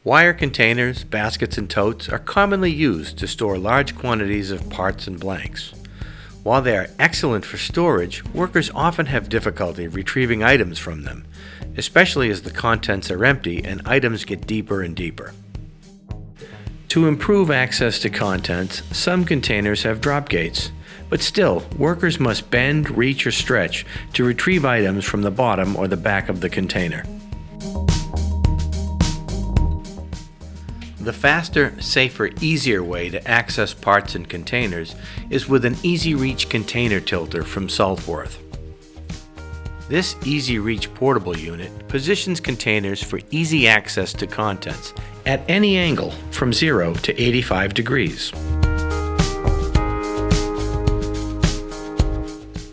Wire containers, baskets, and totes are commonly used to store large quantities of parts and blanks. While they are excellent for storage, workers often have difficulty retrieving items from them, especially as the contents are empty and items get deeper and deeper. To improve access to contents, some containers have drop gates, but still, workers must bend, reach, or stretch to retrieve items from the bottom or the back of the container. The faster, safer, easier way to access parts and containers is with an Easy Reach container tilter from Southworth. This Easy Reach portable unit positions containers for easy access to contents at any angle from 0 to 85 degrees.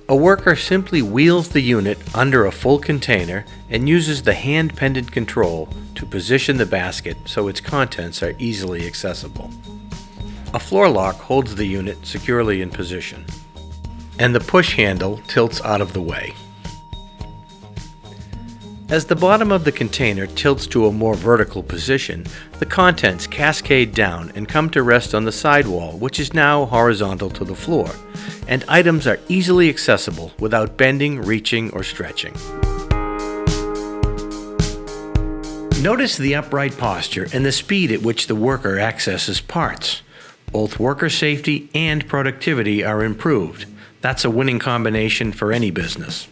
A worker simply wheels the unit under a full container and uses the hand pendant control to position the basket so its contents are easily accessible. A floor lock holds the unit securely in position, and the push handle tilts out of the way. As the bottom of the container tilts to a more vertical position, the contents cascade down and come to rest on the sidewall, which is now horizontal to the floor, and items are easily accessible without bending, reaching, or stretching. Notice the upright posture and the speed at which the worker accesses parts. Both worker safety and productivity are improved. That's a winning combination for any business.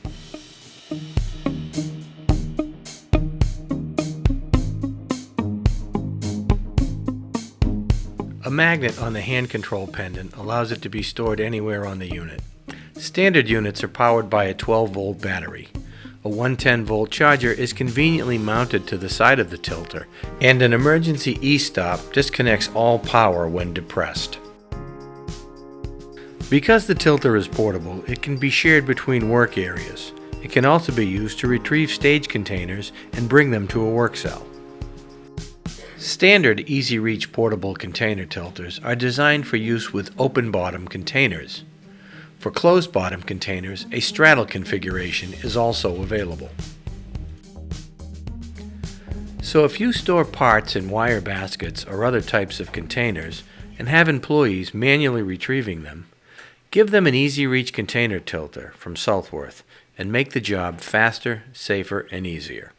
A magnet on the hand control pendant allows it to be stored anywhere on the unit. Standard units are powered by a 12-volt battery. A 110-volt charger is conveniently mounted to the side of the tilter, and an emergency e-stop disconnects all power when depressed. Because the tilter is portable, it can be shared between work areas. It can also be used to retrieve stage containers and bring them to a work cell. Standard Easy Reach portable container tilters are designed for use with open bottom containers. For closed bottom containers, a straddle configuration is also available. So if you store parts in wire baskets or other types of containers and have employees manually retrieving them, give them an Easy Reach container tilter from Southworth and make the job faster, safer, and easier.